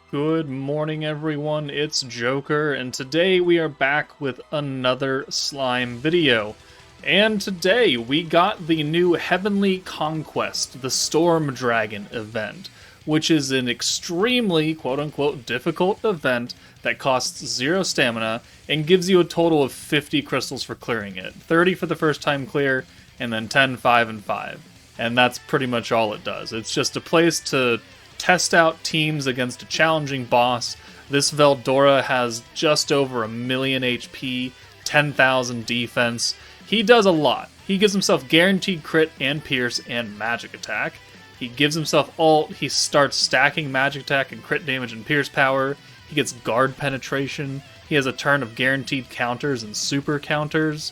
Good morning, everyone. It's Joker, and today we are back with another slime video. And today we got the new Heavenly Conquest, the Storm Dragon event, which is an extremely quote-unquote difficult event that costs 0 stamina and gives you a total of 50 crystals for clearing it. 30 for the first time clear, and then 10, 5, and 5. And that's pretty much all it does. It's just a place to test out teams against a challenging boss. This Veldora has just over 1,000,000 HP, 10,000 defense. He does a lot. He gives himself guaranteed crit and pierce and magic attack. He gives himself ult. He starts stacking magic attack and crit damage and pierce power. He gets guard penetration. He has a turn of guaranteed counters and super counters.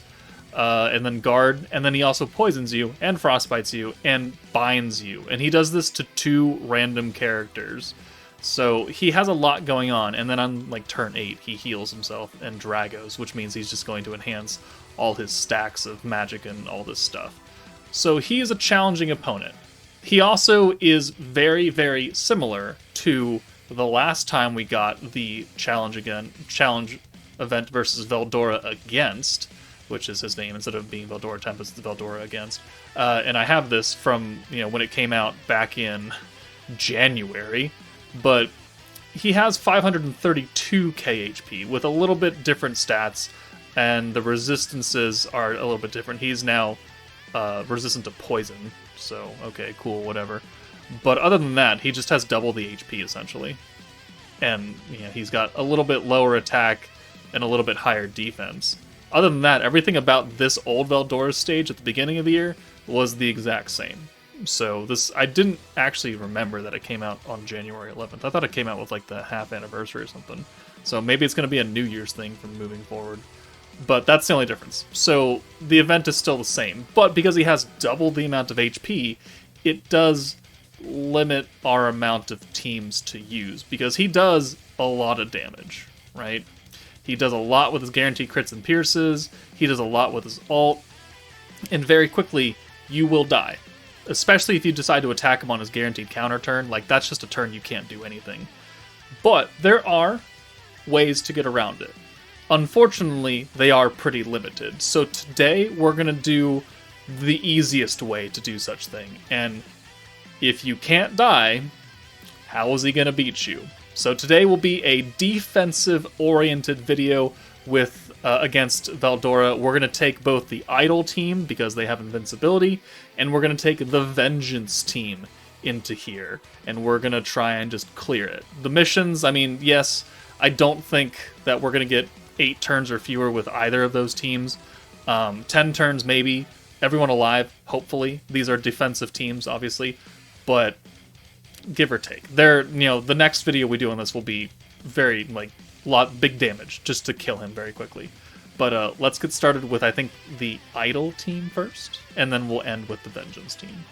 And then guard, and then he also poisons you, and frostbites you, and binds you. And he does this to 2 random characters. So he has a lot going on, and then on like turn 8, he heals himself and Dragos, which means he's just going to enhance all his stacks of magic and all this stuff. So he is a challenging opponent. He also is very, very similar to the last time we got the challenge event versus Veldora against, which is his name. Instead of being Veldora Tempest, it's Veldora Against. And I have this from, when it came out back in January. But he has 532 KHP with a little bit different stats, and the resistances are a little bit different. He's now resistant to poison, so okay, cool, whatever. But other than that, he just has double the HP, essentially. And he's got a little bit lower attack and a little bit higher defense. Other than that, everything about this old Veldora stage at the beginning of the year was the exact same. So I didn't actually remember that it came out on January 11th. I thought it came out with like the half anniversary or something. So maybe it's going to be a New Year's thing from moving forward. But that's the only difference. So the event is still the same. But because he has double the amount of HP, it does limit our amount of teams to use. Because he does a lot of damage, right? He does a lot with his guaranteed crits and pierces. He does a lot with his ult. And very quickly, you will die. Especially if you decide to attack him on his guaranteed counter turn. Like, that's just a turn you can't do anything. But there are ways to get around it. Unfortunately, they are pretty limited. So today, we're going to do the easiest way to do such thing. And if you can't die, how is he going to beat you? So today will be a defensive-oriented video with against Veldora. We're going to take both the Idol team, because they have invincibility, and we're going to take the Vengeance team into here, and we're going to try and just clear it. The missions, I mean, yes, I don't think that we're going to get 8 turns or fewer with either of those teams. 10 turns, maybe. Everyone alive, hopefully. These are defensive teams, obviously, but give or take. The next video we do on this will be very, big damage, just to kill him very quickly. But let's get started with, I think, the Idol team first, and then we'll end with the Vengeance team.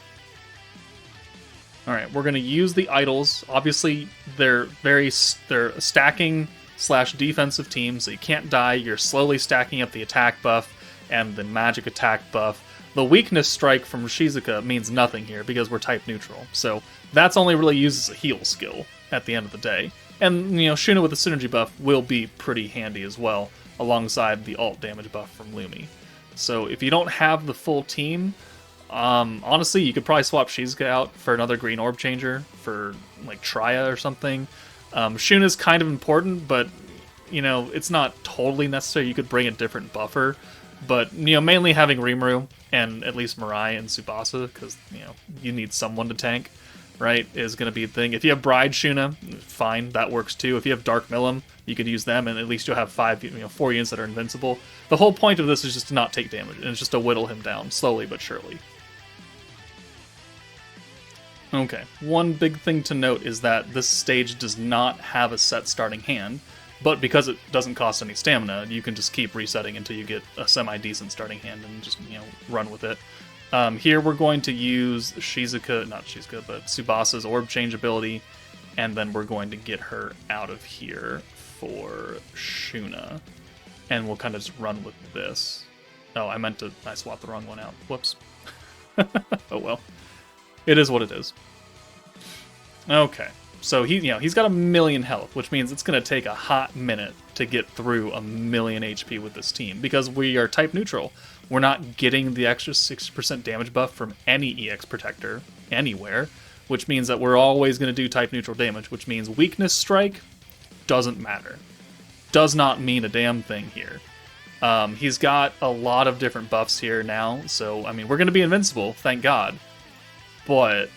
Alright, we're going to use the Idols. Obviously, they're stacking / defensive teams, so you can't die. You're slowly stacking up the attack buff and the magic attack buff. The weakness strike from Shizuka means nothing here because we're type neutral, so that's only really used as a heal skill at the end of the day. And, Shuna with the synergy buff will be pretty handy as well, alongside the ult damage buff from Lumi. So if you don't have the full team, honestly, you could probably swap Shizuka out for another green orb changer for, Traya or something. Shuna's kind of important, but, it's not totally necessary. You could bring a different buffer. But, mainly having Rimuru and at least Mirai and Tsubasa, because, you need someone to tank, right, is going to be the thing. If you have Bride Shuna, fine, that works too. If you have Dark Milim, you could use them, and at least you'll have 4 units that are invincible. The whole point of this is just to not take damage, and it's just to whittle him down, slowly but surely. Okay, one big thing to note is that this stage does not have a set starting hand, but because it doesn't cost any stamina, you can just keep resetting until you get a semi-decent starting hand and just, run with it. Here we're going to use but Tsubasa's orb change ability, and then we're going to get her out of here for Shuna. And we'll kind of just run with this. Oh, I swapped the wrong one out. Whoops. Oh well. It is what it is. Okay. So he's got 1,000,000 health, which means it's going to take a hot minute to get through 1,000,000 HP with this team, because we are type neutral. We're not getting the extra 60% damage buff from any EX protector anywhere, which means that we're always going to do type neutral damage, which means weakness strike doesn't matter. Does not mean a damn thing here. He's got a lot of different buffs here now, so, I mean, we're going to be invincible, thank God. But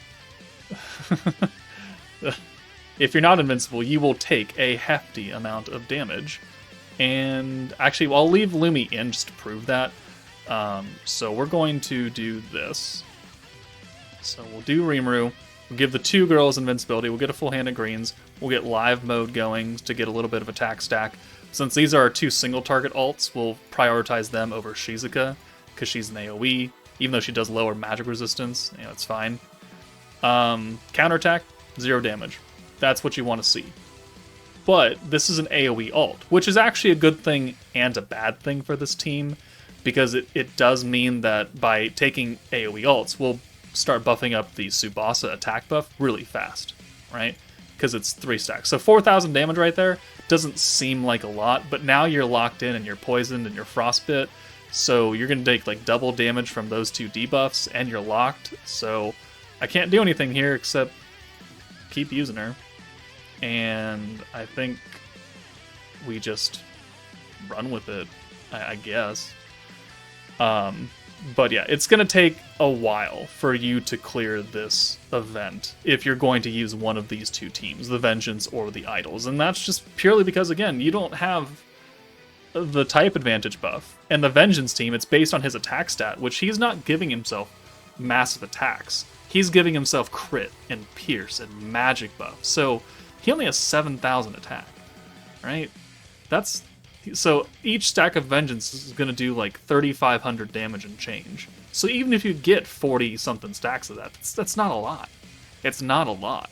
if you're not invincible, you will take a hefty amount of damage. And actually, I'll leave Lumi in just to prove that. So we're going to do this. So we'll do Rimuru. We'll give the 2 girls invincibility. We'll get a full hand of greens. We'll get live mode going to get a little bit of attack stack. Since these are our 2 single target alts, we'll prioritize them over Shizuka, because she's an AoE. Even though she does lower magic resistance, it's fine. Counterattack, 0 damage. That's what you want to see. But this is an AoE alt, which is actually a good thing and a bad thing for this team, because it does mean that by taking AoE alts, we'll start buffing up the Tsubasa attack buff really fast, right? Because it's 3 stacks. So 4,000 damage right there doesn't seem like a lot, but now you're locked in and you're poisoned and you're frostbit, so you're going to take like double damage from those 2 debuffs, and you're locked, so I can't do anything here except keep using her. And I think we just run with it, I guess. But yeah, it's going to take a while for you to clear this event if you're going to use one of these 2 teams, the Vengeance or the Idols. And that's just purely because, again, you don't have the type advantage buff. And the Vengeance team, it's based on his attack stat, which he's not giving himself massive attacks. He's giving himself crit and pierce and magic buff. So he only has 7,000 attack, right? So each stack of Vengeance is going to do like 3,500 damage and change. So even if you get 40-something stacks of that, that's not a lot. It's not a lot.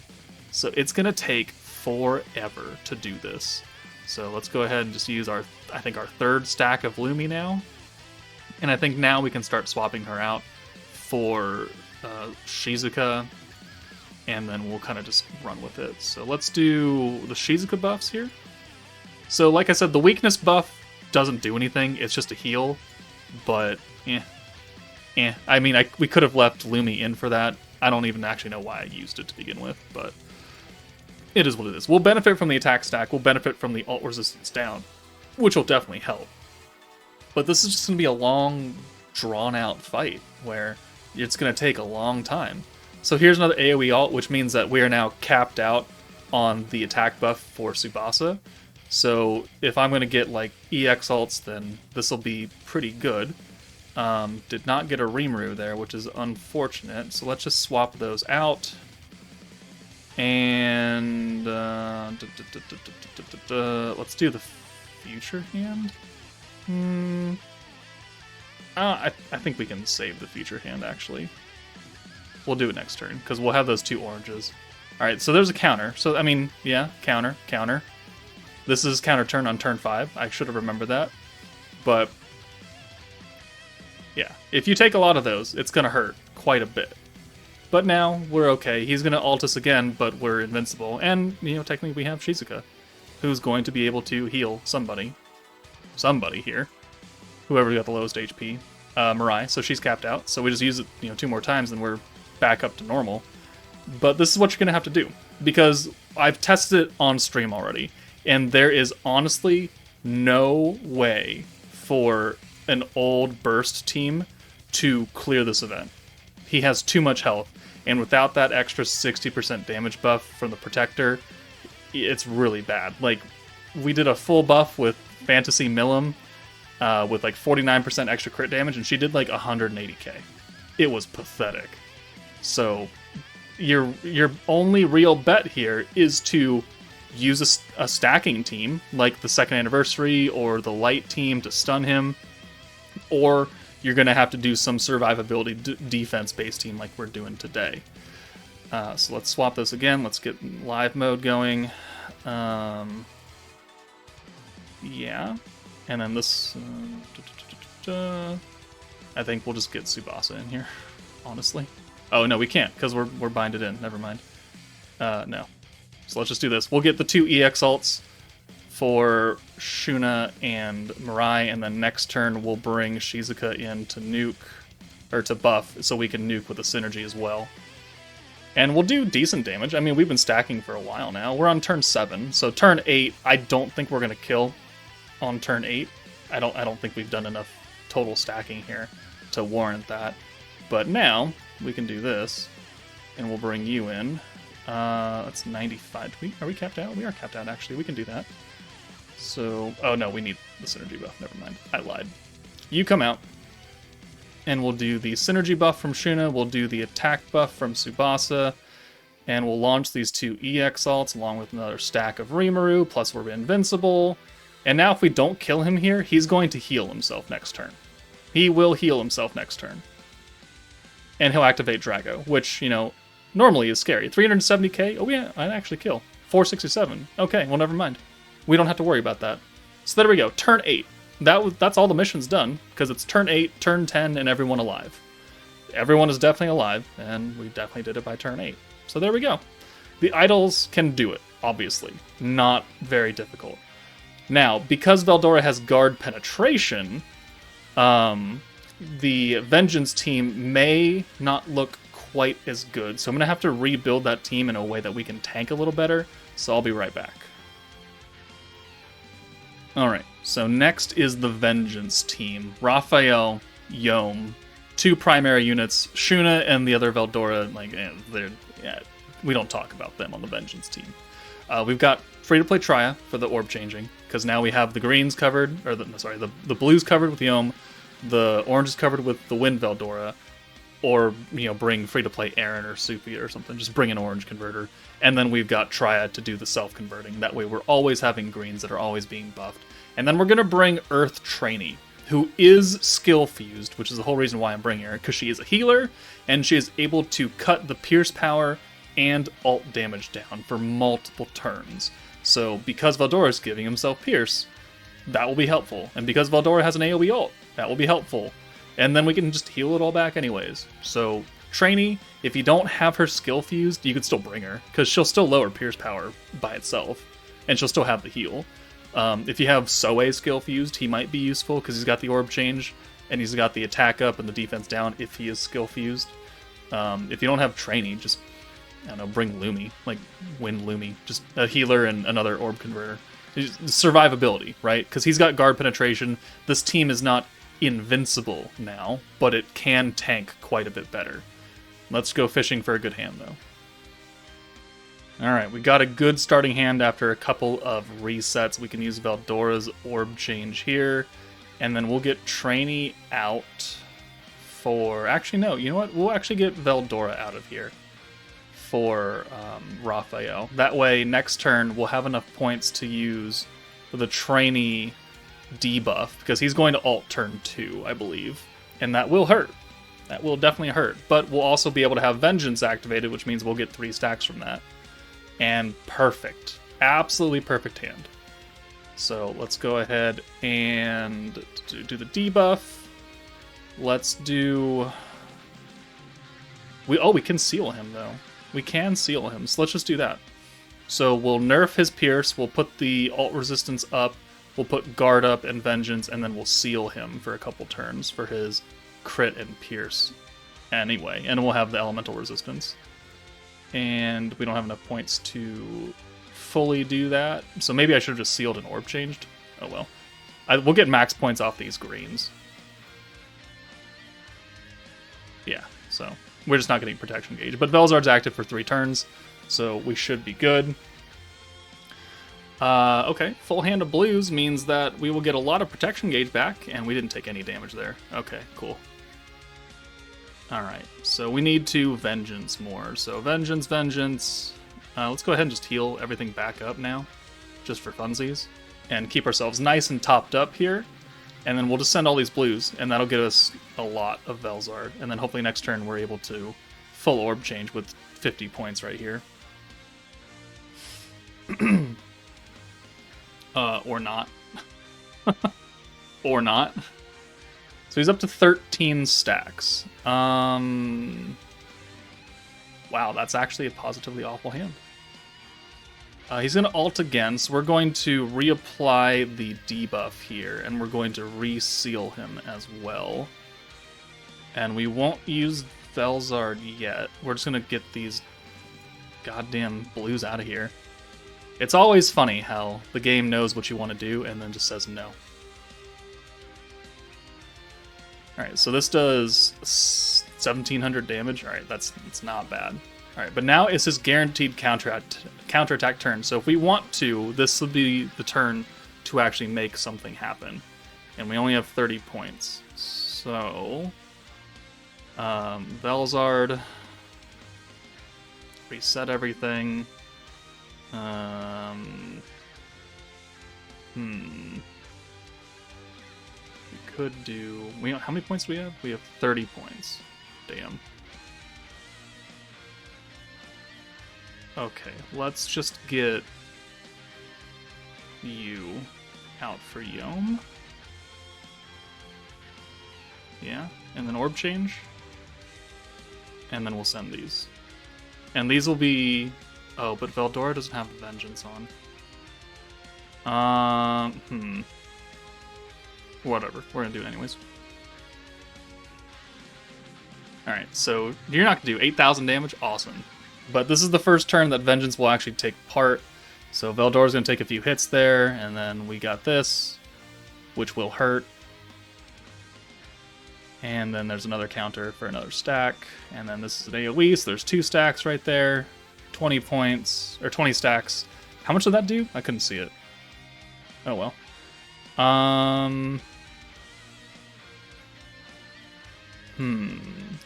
So it's going to take forever to do this. So let's go ahead and just use our 3rd stack of Lumi now. And I think now we can start swapping her out for Shizuka, and then we'll kind of just run with it. So let's do the Shizuka buffs here. So like I said, the weakness buff doesn't do anything, it's just a heal, but I mean, we could have left Lumi in for that. I don't even actually know why I used it to begin with, but it is what it is. We'll benefit from the attack stack, we'll benefit from the alt resistance down, which will definitely help. But this is just going to be a long, drawn-out fight, where it's going to take a long time. So here's another AoE alt, which means that we are now capped out on the attack buff for Tsubasa. So if I'm going to get like EX alts, then this will be pretty good. Did not get a Rimuru there, which is unfortunate. So let's just swap those out. And let's do the future hand. I think we can save the future hand, actually. We'll do it next turn, because we'll have those 2 oranges. Alright, so there's a counter. So, I mean, yeah, counter. This is counter turn on turn 5. I should have remembered that. But, yeah, if you take a lot of those, it's going to hurt quite a bit. But now, we're okay. He's going to ult us again, but we're invincible. And, technically we have Shizuka, who's going to be able to heal somebody. Somebody here. Whoever got the lowest HP. Mirai, so she's capped out. So we just use it, 2 more times, and we're back up to normal. But this is what you're going to have to do, because I've tested it on stream already, and there is honestly no way for an old burst team to clear this event. He has too much health, and without that extra 60% damage buff from the protector, it's really bad. Like, we did a full buff with Fantasy Milim with like 49% extra crit damage, and she did like 180k. It was pathetic. So your only real bet here is to use a stacking team like the second anniversary or the light team to stun him, or you're going to have to do some survivability defense-based team like we're doing today. So let's swap this again. Let's get live mode going. Yeah. And then this... I think we'll just get Tsubasa in here, honestly. Oh, no, we can't, because we're binded in. Never mind. No. So let's just do this. We'll get the 2 EX alts for Shuna and Mirai, and then next turn we'll bring Shizuka in to nuke, or to buff, so we can nuke with the synergy as well. And we'll do decent damage. I mean, we've been stacking for a while now. We're on turn 7, so turn 8, I don't think we're gonna kill on turn 8. I don't think we've done enough total stacking here to warrant that. But now we can do this, and we'll bring you in. That's 95. Are we capped out? We are capped out, actually. We can do that. So, oh no, we need the synergy buff. Never mind. I lied. You come out, and we'll do the synergy buff from Shuna. We'll do the attack buff from Tsubasa, and we'll launch these 2 EX alts along with another stack of Rimuru, plus we're invincible. And now if we don't kill him here, he's going to heal himself next turn. He will heal himself next turn. And he'll activate Drago, which, you know, normally is scary. 370k? Oh yeah, I'd actually kill. 467. Okay, well, never mind. We don't have to worry about that. So there we go. Turn 8. That's all the missions done, because it's turn 8, turn 10, and everyone alive. Everyone is definitely alive, and we definitely did it by turn 8. So there we go. The idols can do it, obviously. Not very difficult. Now, because Veldora has guard penetration, the Vengeance team may not look quite as good. So I'm going to have to rebuild that team in a way that we can tank a little better. So I'll be right back. Alright, so next is the Vengeance team. Raphael, Yom, 2 primary units, Shuna and the other Veldora, we don't talk about them on the Vengeance team. We've got free-to-play Trya for the orb changing, because now we have the greens covered, or the blues covered with Yom, the oranges covered with the Wind Veldora, or, you know, bring free-to-play Aaron or Supia or something, just bring an orange converter. And then we've got Triad to do the self-converting. That way we're always having greens that are always being buffed. And then we're going to bring Earth Trainee, who is skill-fused, which is the whole reason why I'm bringing her, because she is a healer, and she is able to cut the Pierce power and alt damage down for multiple turns. So because Veldora is giving himself Pierce, that will be helpful. And because Veldora has an AoE ult, that will be helpful. And then we can just heal it all back anyways. So Trainee, if you don't have her skill fused, you could still bring her, because she'll still lower Pierce power by itself, and she'll still have the heal. If you have Soe skill fused, he might be useful, because he's got the orb change, and he's got the attack up and the defense down if he is skill fused. If you don't have Trainee, just, I don't know, bring Lumi, like Wind Lumi, just a healer and another orb converter. Survivability, right? Because he's got guard penetration. This team is not invincible now, but it can tank quite a bit better. Let's go fishing for a good hand, though. Alright, we got a good starting hand after a couple of resets. We can use Veldora's orb change here, and then we'll get Trainee out for... Actually, no, you know what? We'll actually get Veldora out of here for Raphael. That way, next turn, we'll have enough points to use the Trainee debuff, because he's going to ult turn 2, I believe, and that will hurt. That will definitely hurt, but we'll also be able to have Vengeance activated, which means we'll get 3 stacks from that. And perfect. Absolutely perfect hand. So let's go ahead and do the debuff. Let's do... we can seal him, though. We can seal him, so let's just do that. So we'll nerf his Pierce, we'll put the ult resistance up, we'll put guard up and Vengeance, and then we'll seal him for a couple turns for his crit and Pierce anyway. And we'll have the elemental resistance. And we don't have enough points to fully do that. So maybe I should have just sealed and orb changed. Oh well. We'll get max points off these greens. Yeah, so we're just not getting protection gauge. But Velzard's active for 3 turns, so we should be good. Okay, full hand of blues means that we will get a lot of protection gauge back, and we didn't take any damage there. Okay, cool. Alright, so we need to Vengeance more. So Vengeance. Let's go ahead and just heal everything back up now, just for funsies, and keep ourselves nice and topped up here. And then we'll just send all these blues, and that'll get us a lot of Velzard. And then hopefully next turn we're able to full orb change with 50 points right here. Or not. Or not. So he's up to 13 stacks. Wow, that's actually a positively awful hand. He's going to ult again, so we're going to reapply the debuff here, and we're going to reseal him as well. And we won't use Velzard yet. We're just going to get these goddamn blues out of here. It's always funny how the game knows what you want to do and then just says no. Alright, so this does 1700 damage. Alright, that's not bad. Alright, but now it's his guaranteed counterattack turn. So if we want to, this would be the turn to actually make something happen. And we only have 30 points. So Velzard, reset everything. We could do. How many points do we have? We have 30 points. Damn. Okay, let's just get you out for Yom. Yeah, and then orb change. And then we'll send these. And these will be... Oh, but Veldora doesn't have Vengeance on. Whatever. We're gonna do it anyways. Alright, so you're not gonna do 8,000 damage? Awesome. But this is the first turn that Vengeance will actually take part. So Veldora's gonna take a few hits there, and then we got this, which will hurt. And then there's another counter for another stack. And then this is an AoE, so there's 2 stacks right there. 20 points, or 20 stacks. How much did that do? I couldn't see it. Oh well.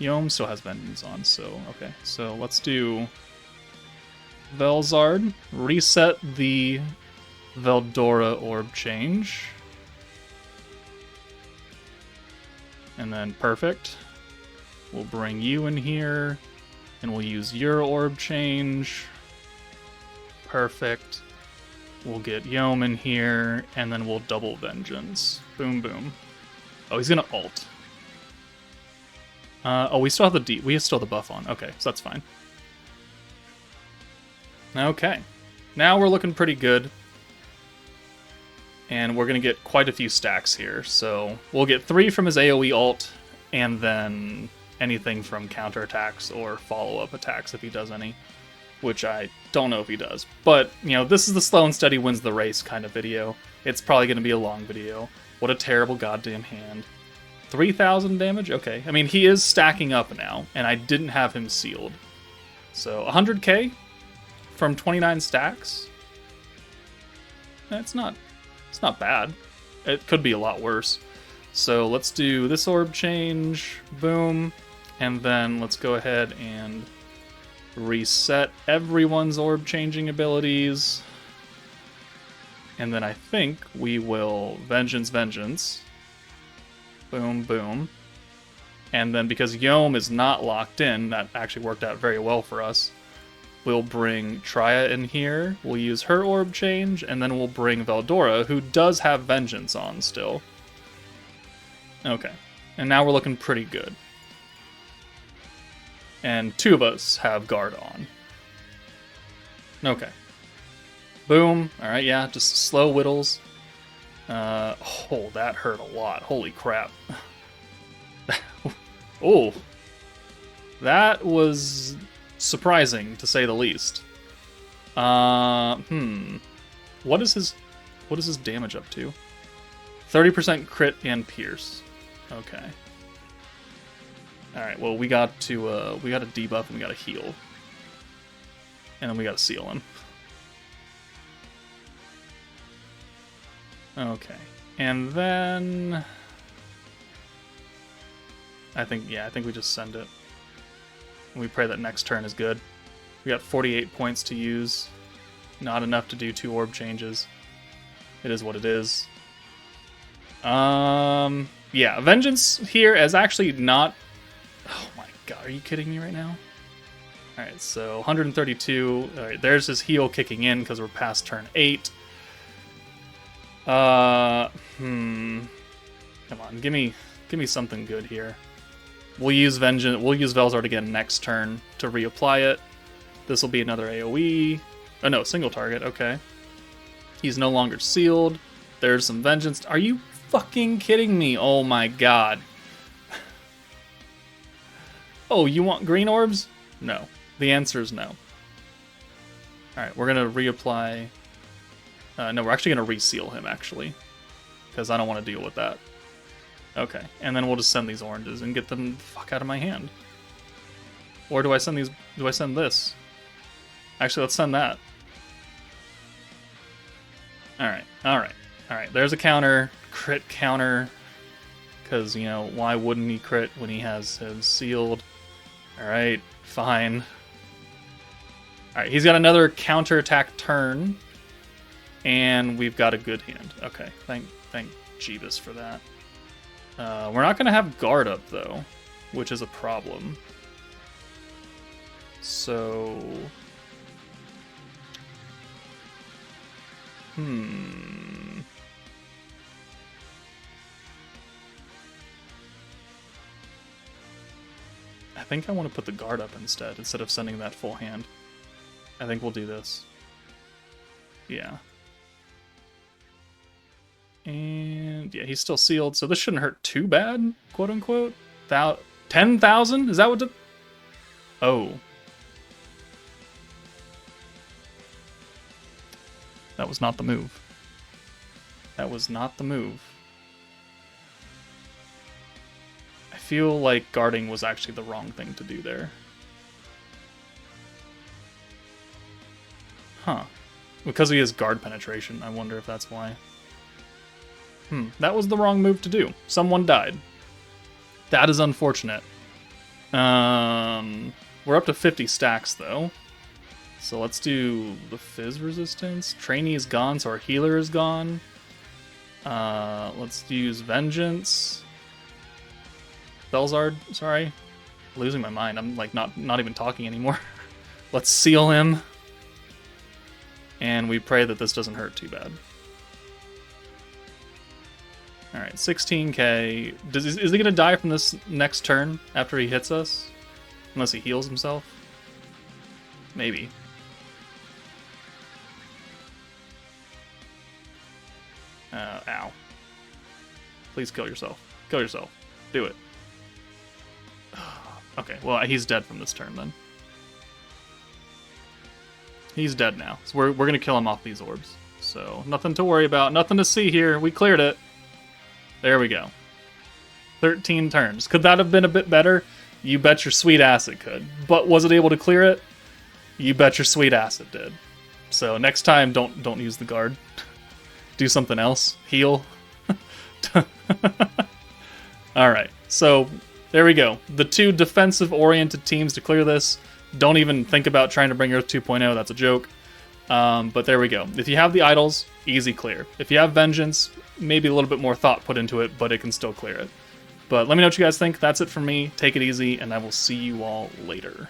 Yom still has Vengeance on, so okay. So let's do Velzard. Reset the Veldora orb change. And then perfect. We'll bring you in here, and we'll use your orb change. Perfect. We'll get Yom in here, and then we'll double Vengeance. Boom, boom. Oh, he's gonna ult. Oh, we still have we still have the buff on. Okay, so that's fine. Okay. Now we're looking pretty good. And we're going to get quite a few stacks here. So we'll get 3 from his AoE ult, and then anything from counterattacks or follow-up attacks if he does any. Which I don't know if he does. But, you know, this is the slow and steady wins the race kind of video. It's probably going to be a long video. What a terrible goddamn hand. 3,000 damage? Okay. I mean, he is stacking up now, and I didn't have him sealed. So, 100k from 29 stacks? It's not bad. It could be a lot worse. So, let's do this orb change. Boom. And then let's go ahead and reset everyone's orb changing abilities. And then I think we will Vengeance. Boom, boom. And then because Yom is not locked in, that actually worked out very well for us. We'll bring Triya in here. We'll use her orb change, and then we'll bring Veldora, who does have Vengeance on still. Okay. And now we're looking pretty good. And 2 of us have guard on. Okay. Boom. Alright, yeah, just slow whittles. Oh, that hurt a lot. Holy crap. Oh. That was surprising, to say the least. What is his damage up to? 30% crit and pierce. Okay. Alright, well, we got to debuff and we got to heal. And then we got to seal him. Okay. And then I think we just send it. And we pray that next turn is good. We got 48 points to use. Not enough to do 2 orb changes. It is what it is. Yeah, Vengeance here is actually not... Oh my god, are you kidding me right now? Alright, so 132. Alright, there's his heal kicking in because we're past turn 8. Come on, give me something good here. We'll use Vengeance. We'll use Velzard again next turn to reapply it. This will be another AoE. Oh no, single target, okay. He's no longer sealed. There's some vengeance. Are you fucking kidding me? Oh my god. Oh, you want green orbs? No. The answer is no. Alright, we're gonna reapply. No, we're actually gonna reseal him, actually. Because I don't want to deal with that. Okay, and then we'll just send these oranges and get them the fuck out of my hand. Or do I send these? Do I send this? Actually, let's send that. Alright, alright, alright. There's a counter. Crit counter. Because, you know, why wouldn't he crit when he has his sealed? Alright, fine. Alright, he's got another counterattack turn. And we've got a good hand. Okay, thank Jeebus for that. We're not going to have guard up, though, which is a problem. So... I think I want to put the guard up instead of sending that full hand. I think we'll do this. Yeah. And yeah, he's still sealed, so this shouldn't hurt too bad, quote unquote. 10,000? Is that what? Oh. That was not the move. That was not the move. I feel like guarding was actually the wrong thing to do there. Huh. Because he has guard penetration, I wonder if that's why. That was the wrong move to do. Someone died. That is unfortunate. We're up to 50 stacks, though. So let's do the Fizz resistance. Trainee is gone, so our healer is gone. Let's use Vengeance. Belzard, sorry. Losing my mind. I'm like not even talking anymore. Let's seal him. And we pray that this doesn't hurt too bad. Alright, 16k. Is he going to die from this next turn after he hits us? Unless he heals himself? Maybe. Ow. Please kill yourself. Kill yourself. Do it. Okay, well, he's dead from this turn then. He's dead now. So we're going to kill him off these orbs. So, nothing to worry about. Nothing to see here. We cleared it. There we go. 13 turns. Could that have been a bit better? You bet your sweet ass it could. But was it able to clear it? You bet your sweet ass it did. So next time, don't use the guard. Do something else. Heal. Alright, so there we go. The two defensive-oriented teams to clear this. Don't even think about trying to bring Earth 2.0. That's a joke. But there we go. If you have the idols, easy clear. If you have Vengeance, maybe a little bit more thought put into it, but it can still clear it. But let me know what you guys think. That's it from me. Take it easy, and I will see you all later.